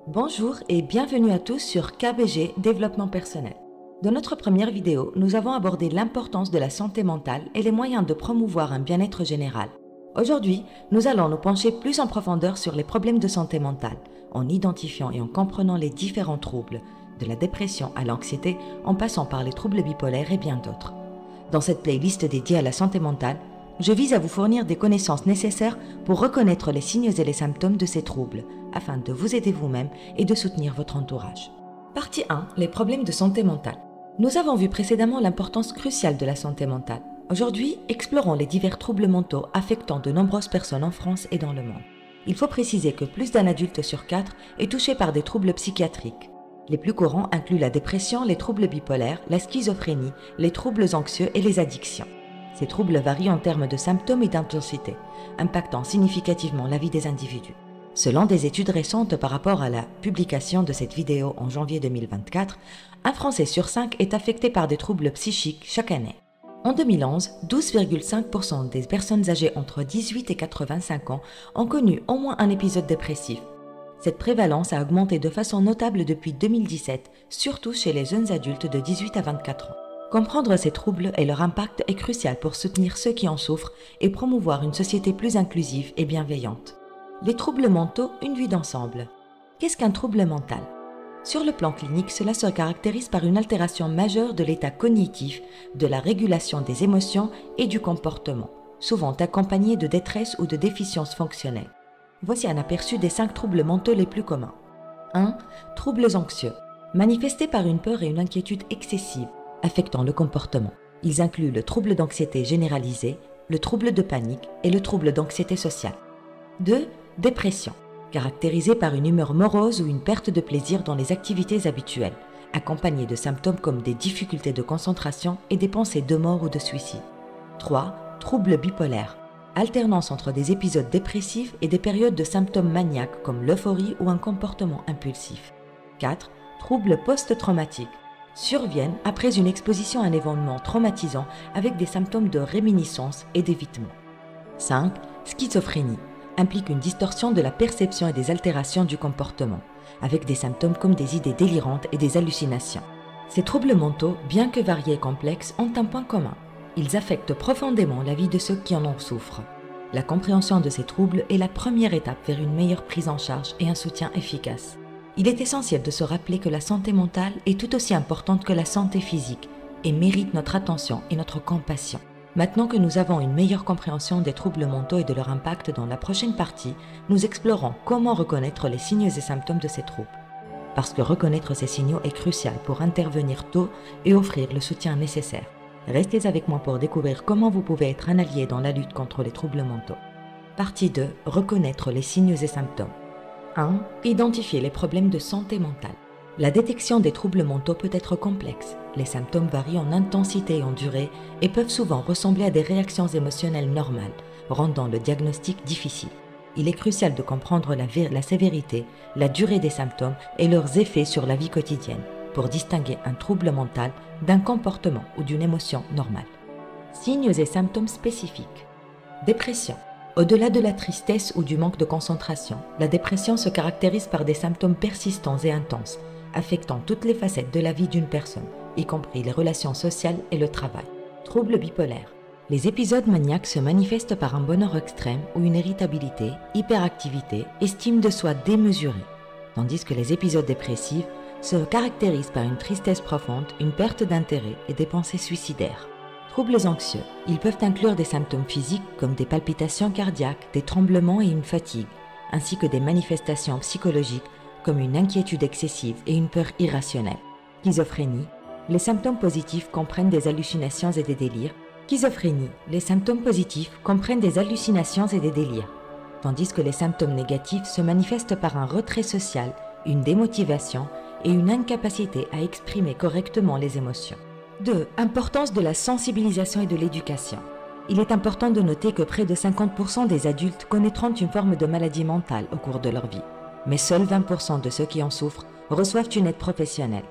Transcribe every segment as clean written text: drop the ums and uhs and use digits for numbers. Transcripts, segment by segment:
Bonjour et bienvenue à tous sur KBG Développement Personnel. Dans notre première vidéo, nous avons abordé l'importance de la santé mentale et les moyens de promouvoir un bien-être général. Aujourd'hui, nous allons nous pencher plus en profondeur sur les problèmes de santé mentale, en identifiant et en comprenant les différents troubles, de la dépression à l'anxiété, en passant par les troubles bipolaires et bien d'autres. Dans cette playlist dédiée à la santé mentale, je vise à vous fournir des connaissances nécessaires pour reconnaître les signes et les symptômes de ces troubles, afin de vous aider vous-même et de soutenir votre entourage. Partie 1. Les problèmes de santé mentale. Nous avons vu précédemment l'importance cruciale de la santé mentale. Aujourd'hui, explorons les divers troubles mentaux affectant de nombreuses personnes en France et dans le monde. Il faut préciser que plus d'un adulte sur 4 est touché par des troubles psychiatriques. Les plus courants incluent la dépression, les troubles bipolaires, la schizophrénie, les troubles anxieux et les addictions. Ces troubles varient en termes de symptômes et d'intensité, impactant significativement la vie des individus. Selon des études récentes par rapport à la publication de cette vidéo en janvier 2024, un Français sur 5 est affecté par des troubles psychiques chaque année. En 2011, 12,5% des personnes âgées entre 18 et 85 ans ont connu au moins un épisode dépressif. Cette prévalence a augmenté de façon notable depuis 2017, surtout chez les jeunes adultes de 18 à 24 ans. Comprendre ces troubles et leur impact est crucial pour soutenir ceux qui en souffrent et promouvoir une société plus inclusive et bienveillante. Les troubles mentaux, une vue d'ensemble. Qu'est-ce qu'un trouble mental? Sur le plan clinique, cela se caractérise par une altération majeure de l'état cognitif, de la régulation des émotions et du comportement, souvent accompagnée de détresse ou de déficience fonctionnelle. Voici un aperçu des 5 troubles mentaux les plus communs. 1. Troubles anxieux. Manifestés par une peur et une inquiétude excessive, affectant le comportement. Ils incluent le trouble d'anxiété généralisée, le trouble de panique et le trouble d'anxiété sociale. 2. Dépression, caractérisée par une humeur morose ou une perte de plaisir dans les activités habituelles, accompagnée de symptômes comme des difficultés de concentration et des pensées de mort ou de suicide. 3. Trouble bipolaire, alternance entre des épisodes dépressifs et des périodes de symptômes maniaques comme l'euphorie ou un comportement impulsif. 4. Trouble post-traumatique, surviennent après une exposition à un événement traumatisant avec des symptômes de réminiscence et d'évitement. 5. Schizophrénie, implique une distorsion de la perception et des altérations du comportement, avec des symptômes comme des idées délirantes et des hallucinations. Ces troubles mentaux, bien que variés et complexes, ont un point commun. Ils affectent profondément la vie de ceux qui en souffrent. La compréhension de ces troubles est la première étape vers une meilleure prise en charge et un soutien efficace. Il est essentiel de se rappeler que la santé mentale est tout aussi importante que la santé physique et mérite notre attention et notre compassion. Maintenant que nous avons une meilleure compréhension des troubles mentaux et de leur impact dans la prochaine partie, nous explorons comment reconnaître les signes et symptômes de ces troubles. Parce que reconnaître ces signaux est crucial pour intervenir tôt et offrir le soutien nécessaire. Restez avec moi pour découvrir comment vous pouvez être un allié dans la lutte contre les troubles mentaux. Partie 2. Reconnaître les signes et symptômes. 1. Identifier les problèmes de santé mentale. La détection des troubles mentaux peut être complexe. Les symptômes varient en intensité et en durée et peuvent souvent ressembler à des réactions émotionnelles normales, rendant le diagnostic difficile. Il est crucial de comprendre la sévérité, la durée des symptômes et leurs effets sur la vie quotidienne pour distinguer un trouble mental d'un comportement ou d'une émotion normale. Signes et symptômes spécifiques. Dépression. Au-delà de la tristesse ou du manque de concentration, la dépression se caractérise par des symptômes persistants et intenses, affectant toutes les facettes de la vie d'une personne, y compris les relations sociales et le travail. Trouble bipolaire. Les épisodes maniaques se manifestent par un bonheur extrême ou une irritabilité, hyperactivité, estime de soi démesurée, tandis que les épisodes dépressifs se caractérisent par une tristesse profonde, une perte d'intérêt et des pensées suicidaires. Troubles anxieux. Ils peuvent inclure des symptômes physiques comme des palpitations cardiaques, des tremblements et une fatigue, ainsi que des manifestations psychologiques comme une inquiétude excessive et une peur irrationnelle. Schizophrénie. Les symptômes positifs comprennent des hallucinations et des délires. Schizophrénie. Les symptômes positifs comprennent des hallucinations et des délires, tandis que les symptômes négatifs se manifestent par un retrait social, une démotivation et une incapacité à exprimer correctement les émotions. 2. Importance de la sensibilisation et de l'éducation. Il est important de noter que près de 50% des adultes connaîtront une forme de maladie mentale au cours de leur vie, mais seuls 20% de ceux qui en souffrent reçoivent une aide professionnelle.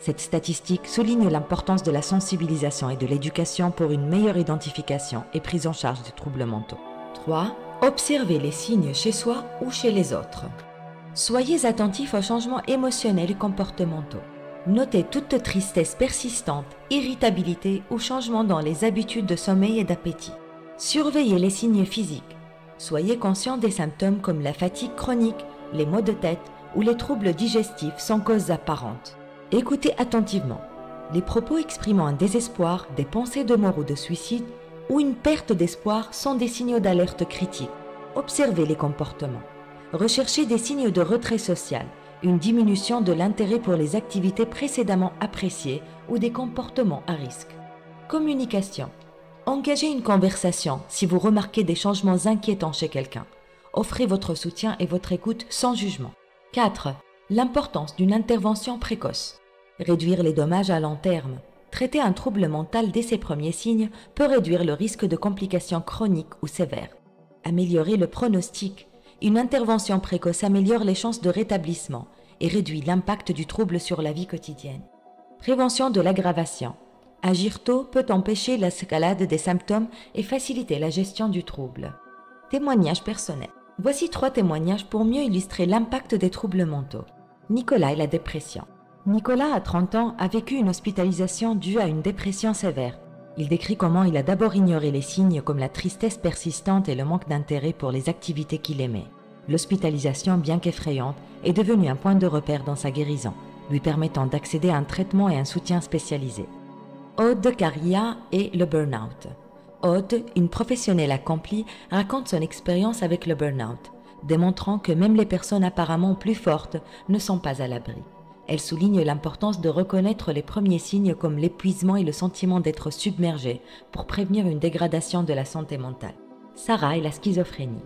Cette statistique souligne l'importance de la sensibilisation et de l'éducation pour une meilleure identification et prise en charge des troubles mentaux. 3. Observer les signes chez soi ou chez les autres. Soyez attentifs aux changements émotionnels et comportementaux. Notez toute tristesse persistante, irritabilité ou changement dans les habitudes de sommeil et d'appétit. Surveillez les signes physiques. Soyez conscient des symptômes comme la fatigue chronique, les maux de tête ou les troubles digestifs sans cause apparente. Écoutez attentivement. Les propos exprimant un désespoir, des pensées de mort ou de suicide ou une perte d'espoir sont des signaux d'alerte critique. Observez les comportements. Recherchez des signes de retrait social, une diminution de l'intérêt pour les activités précédemment appréciées ou des comportements à risque. Communication. Engagez une conversation si vous remarquez des changements inquiétants chez quelqu'un. Offrez votre soutien et votre écoute sans jugement. 4. L'importance d'une intervention précoce. Réduire les dommages à long terme. Traiter un trouble mental dès ses premiers signes peut réduire le risque de complications chroniques ou sévères. Améliorer le pronostic. Une intervention précoce améliore les chances de rétablissement et réduit l'impact du trouble sur la vie quotidienne. Prévention de l'aggravation. Agir tôt peut empêcher l'escalade des symptômes et faciliter la gestion du trouble. Témoignages personnels. Voici 3 témoignages pour mieux illustrer l'impact des troubles mentaux. Nicolas et la dépression. Nicolas, à 30 ans, a vécu une hospitalisation due à une dépression sévère. Il décrit comment il a d'abord ignoré les signes comme la tristesse persistante et le manque d'intérêt pour les activités qu'il aimait. L'hospitalisation, bien qu'effrayante, est devenue un point de repère dans sa guérison, lui permettant d'accéder à un traitement et un soutien spécialisé. Aude Caria et le burn-out. Aude, une professionnelle accomplie, raconte son expérience avec le burn-out, démontrant que même les personnes apparemment plus fortes ne sont pas à l'abri. Elle souligne l'importance de reconnaître les premiers signes comme l'épuisement et le sentiment d'être submergé pour prévenir une dégradation de la santé mentale. Sarah et la schizophrénie.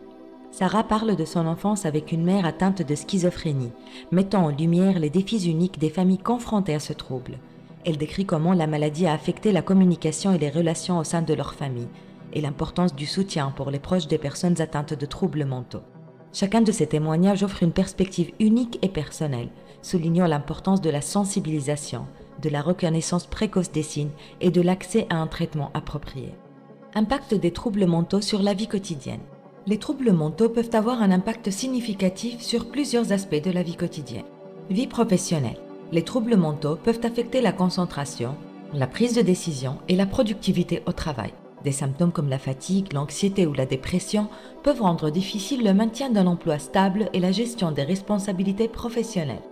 Sarah parle de son enfance avec une mère atteinte de schizophrénie, mettant en lumière les défis uniques des familles confrontées à ce trouble. Elle décrit comment la maladie a affecté la communication et les relations au sein de leur famille et l'importance du soutien pour les proches des personnes atteintes de troubles mentaux. Chacun de ces témoignages offre une perspective unique et personnelle, soulignant l'importance de la sensibilisation, de la reconnaissance précoce des signes et de l'accès à un traitement approprié. Impact des troubles mentaux sur la vie quotidienne. Les troubles mentaux peuvent avoir un impact significatif sur plusieurs aspects de la vie quotidienne. Vie professionnelle. Les troubles mentaux peuvent affecter la concentration, la prise de décision et la productivité au travail. Des symptômes comme la fatigue, l'anxiété ou la dépression peuvent rendre difficile le maintien d'un emploi stable et la gestion des responsabilités professionnelles.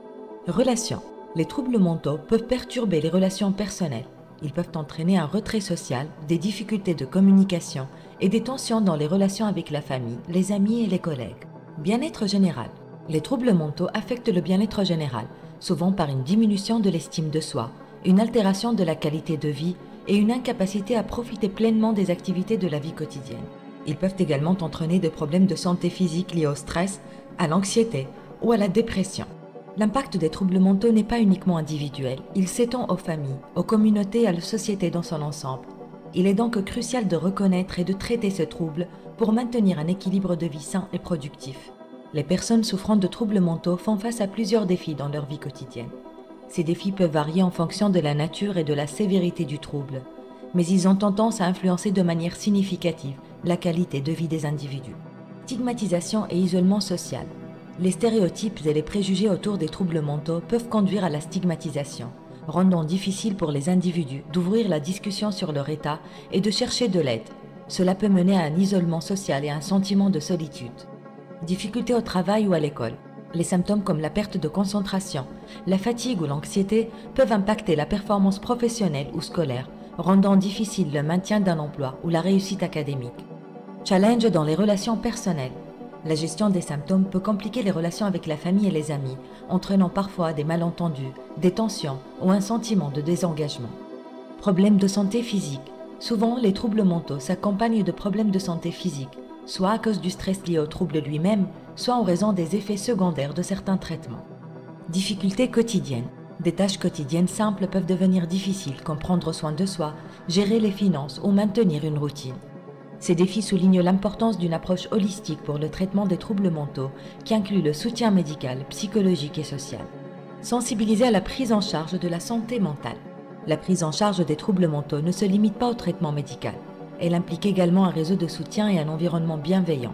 Relations. Les troubles mentaux peuvent perturber les relations personnelles. Ils peuvent entraîner un retrait social, des difficultés de communication et des tensions dans les relations avec la famille, les amis et les collègues. Bien-être général. Les troubles mentaux affectent le bien-être général, souvent par une diminution de l'estime de soi, une altération de la qualité de vie et une incapacité à profiter pleinement des activités de la vie quotidienne. Ils peuvent également entraîner des problèmes de santé physique liés au stress, à l'anxiété ou à la dépression. L'impact des troubles mentaux n'est pas uniquement individuel, il s'étend aux familles, aux communautés et à la société dans son ensemble. Il est donc crucial de reconnaître et de traiter ce trouble pour maintenir un équilibre de vie sain et productif. Les personnes souffrant de troubles mentaux font face à plusieurs défis dans leur vie quotidienne. Ces défis peuvent varier en fonction de la nature et de la sévérité du trouble, mais ils ont tendance à influencer de manière significative la qualité de vie des individus. Stigmatisation et isolement social. Les stéréotypes et les préjugés autour des troubles mentaux peuvent conduire à la stigmatisation, rendant difficile pour les individus d'ouvrir la discussion sur leur état et de chercher de l'aide. Cela peut mener à un isolement social et à un sentiment de solitude. Difficultés au travail ou à l'école. Les symptômes comme la perte de concentration, la fatigue ou l'anxiété peuvent impacter la performance professionnelle ou scolaire, rendant difficile le maintien d'un emploi ou la réussite académique. Challenge dans les relations personnelles. La gestion des symptômes peut compliquer les relations avec la famille et les amis, entraînant parfois des malentendus, des tensions ou un sentiment de désengagement. Problèmes de santé physique. Souvent, les troubles mentaux s'accompagnent de problèmes de santé physique, soit à cause du stress lié au trouble lui-même, soit en raison des effets secondaires de certains traitements. Difficultés quotidiennes. Des tâches quotidiennes simples peuvent devenir difficiles, comme prendre soin de soi, gérer les finances ou maintenir une routine. Ces défis soulignent l'importance d'une approche holistique pour le traitement des troubles mentaux qui inclut le soutien médical, psychologique et social. Sensibiliser à la prise en charge de la santé mentale. La prise en charge des troubles mentaux ne se limite pas au traitement médical. Elle implique également un réseau de soutien et un environnement bienveillant.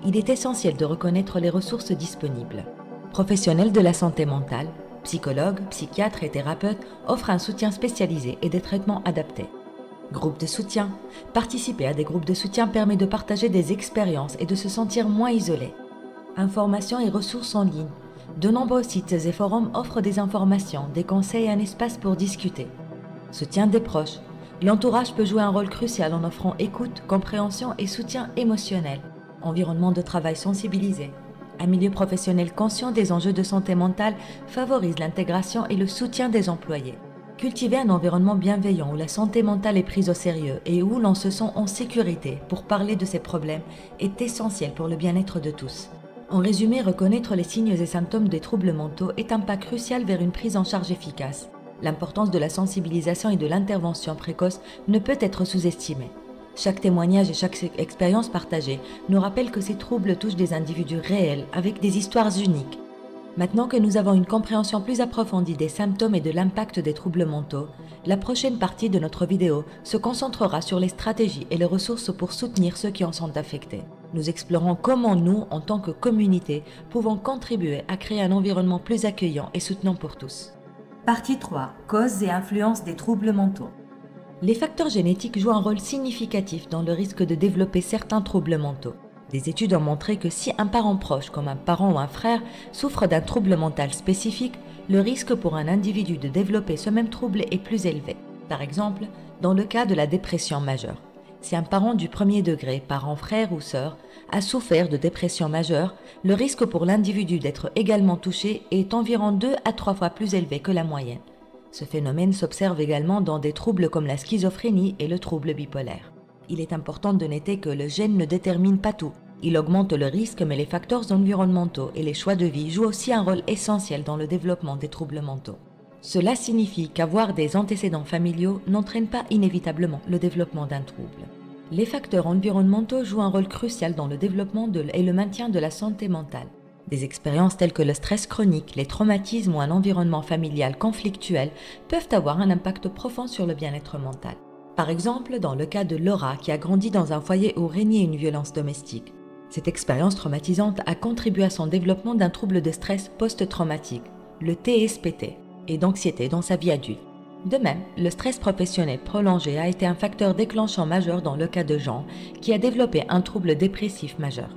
Il est essentiel de reconnaître les ressources disponibles. Professionnels de la santé mentale, psychologues, psychiatres et thérapeutes offrent un soutien spécialisé et des traitements adaptés. Groupes de soutien. Participer à des groupes de soutien permet de partager des expériences et de se sentir moins isolé. Informations et ressources en ligne. De nombreux sites et forums offrent des informations, des conseils et un espace pour discuter. Soutien des proches. L'entourage peut jouer un rôle crucial en offrant écoute, compréhension et soutien émotionnel. Environnement de travail sensibilisé. Un milieu professionnel conscient des enjeux de santé mentale favorise l'intégration et le soutien des employés. Cultiver un environnement bienveillant où la santé mentale est prise au sérieux et où l'on se sent en sécurité pour parler de ses problèmes est essentiel pour le bien-être de tous. En résumé, reconnaître les signes et symptômes des troubles mentaux est un pas crucial vers une prise en charge efficace. L'importance de la sensibilisation et de l'intervention précoce ne peut être sous-estimée. Chaque témoignage et chaque expérience partagée nous rappelle que ces troubles touchent des individus réels avec des histoires uniques. Maintenant que nous avons une compréhension plus approfondie des symptômes et de l'impact des troubles mentaux, la prochaine partie de notre vidéo se concentrera sur les stratégies et les ressources pour soutenir ceux qui en sont affectés. Nous explorons comment nous, en tant que communauté, pouvons contribuer à créer un environnement plus accueillant et soutenant pour tous. Partie 3. Causes et influences des troubles mentaux. Les facteurs génétiques jouent un rôle significatif dans le risque de développer certains troubles mentaux. Des études ont montré que si un parent proche, comme un parent ou un frère, souffre d'un trouble mental spécifique, le risque pour un individu de développer ce même trouble est plus élevé. Par exemple, dans le cas de la dépression majeure. Si un parent du premier degré, parent frère ou sœur, a souffert de dépression majeure, le risque pour l'individu d'être également touché est environ 2 à 3 fois plus élevé que la moyenne. Ce phénomène s'observe également dans des troubles comme la schizophrénie et le trouble bipolaire. Il est important de noter que le gène ne détermine pas tout. Il augmente le risque, mais les facteurs environnementaux et les choix de vie jouent aussi un rôle essentiel dans le développement des troubles mentaux. Cela signifie qu'avoir des antécédents familiaux n'entraîne pas inévitablement le développement d'un trouble. Les facteurs environnementaux jouent un rôle crucial dans le développement et le maintien de la santé mentale. Des expériences telles que le stress chronique, les traumatismes ou un environnement familial conflictuel peuvent avoir un impact profond sur le bien-être mental. Par exemple, dans le cas de Laura qui a grandi dans un foyer où régnait une violence domestique. Cette expérience traumatisante a contribué à son développement d'un trouble de stress post-traumatique, le TSPT, et d'anxiété dans sa vie adulte. De même, le stress professionnel prolongé a été un facteur déclenchant majeur dans le cas de Jean, qui a développé un trouble dépressif majeur.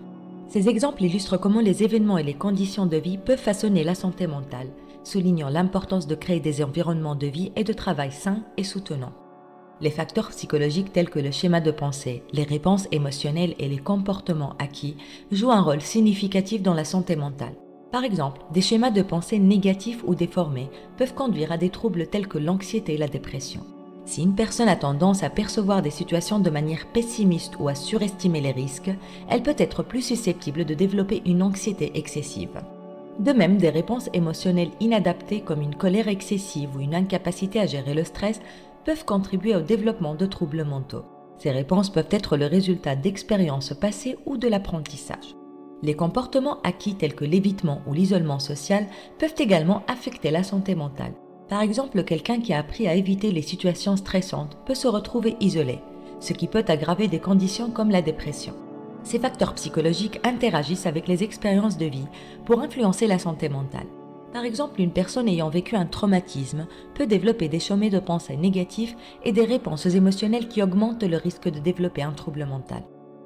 Ces exemples illustrent comment les événements et les conditions de vie peuvent façonner la santé mentale, soulignant l'importance de créer des environnements de vie et de travail sains et soutenants. Les facteurs psychologiques tels que le schéma de pensée, les réponses émotionnelles et les comportements acquis jouent un rôle significatif dans la santé mentale. Par exemple, des schémas de pensée négatifs ou déformés peuvent conduire à des troubles tels que l'anxiété et la dépression. Si une personne a tendance à percevoir des situations de manière pessimiste ou à surestimer les risques, elle peut être plus susceptible de développer une anxiété excessive. De même, des réponses émotionnelles inadaptées comme une colère excessive ou une incapacité à gérer le stress peuvent contribuer au développement de troubles mentaux. Ces réponses peuvent être le résultat d'expériences passées ou de l'apprentissage. Les comportements acquis tels que l'évitement ou l'isolement social peuvent également affecter la santé mentale. Par exemple, quelqu'un qui a appris à éviter les situations stressantes peut se retrouver isolé, ce qui peut aggraver des conditions comme la dépression. Ces facteurs psychologiques interagissent avec les expériences de vie pour influencer la santé mentale. Par exemple, une personne ayant vécu un traumatisme peut développer des schémas de pensée négatifs et des réponses émotionnelles qui augmentent le risque de développer un trouble mental.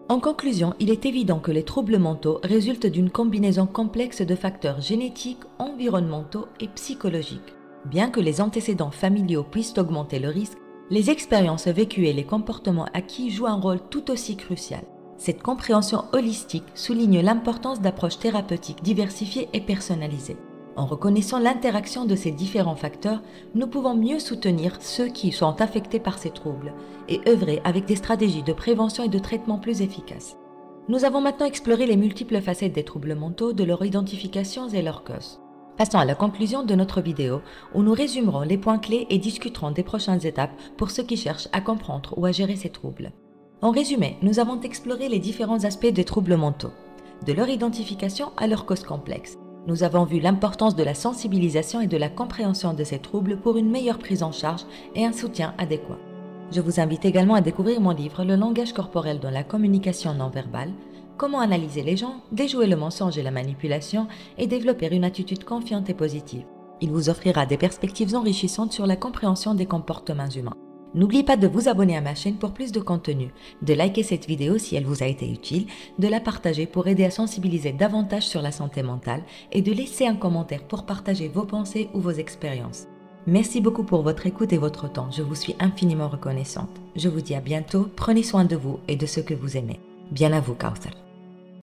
En conclusion, il est évident que les troubles mentaux résultent d'une combinaison complexe de facteurs génétiques, environnementaux et psychologiques. Bien que les antécédents familiaux puissent augmenter le risque, les expériences vécues et les comportements acquis jouent un rôle tout aussi crucial. Cette compréhension holistique souligne l'importance d'approches thérapeutiques diversifiées et personnalisées. En reconnaissant l'interaction de ces différents facteurs, nous pouvons mieux soutenir ceux qui sont affectés par ces troubles et œuvrer avec des stratégies de prévention et de traitement plus efficaces. Nous avons maintenant exploré les multiples facettes des troubles mentaux, de leur identification et leurs causes. Passons à la conclusion de notre vidéo où nous résumerons les points clés et discuterons des prochaines étapes pour ceux qui cherchent à comprendre ou à gérer ces troubles. En résumé, nous avons exploré les différents aspects des troubles mentaux, de leur identification à leurs causes complexes. Nous avons vu l'importance de la sensibilisation et de la compréhension de ces troubles pour une meilleure prise en charge et un soutien adéquat. Je vous invite également à découvrir mon livre « Le langage corporel dans la communication non verbale » comment analyser les gens, déjouer le mensonge et la manipulation et développer une attitude confiante et positive. Il vous offrira des perspectives enrichissantes sur la compréhension des comportements humains. N'oubliez pas de vous abonner à ma chaîne pour plus de contenu, de liker cette vidéo si elle vous a été utile, de la partager pour aider à sensibiliser davantage sur la santé mentale et de laisser un commentaire pour partager vos pensées ou vos expériences. Merci beaucoup pour votre écoute et votre temps, je vous suis infiniment reconnaissante. Je vous dis à bientôt, prenez soin de vous et de ceux que vous aimez. Bien à vous, Kauthar.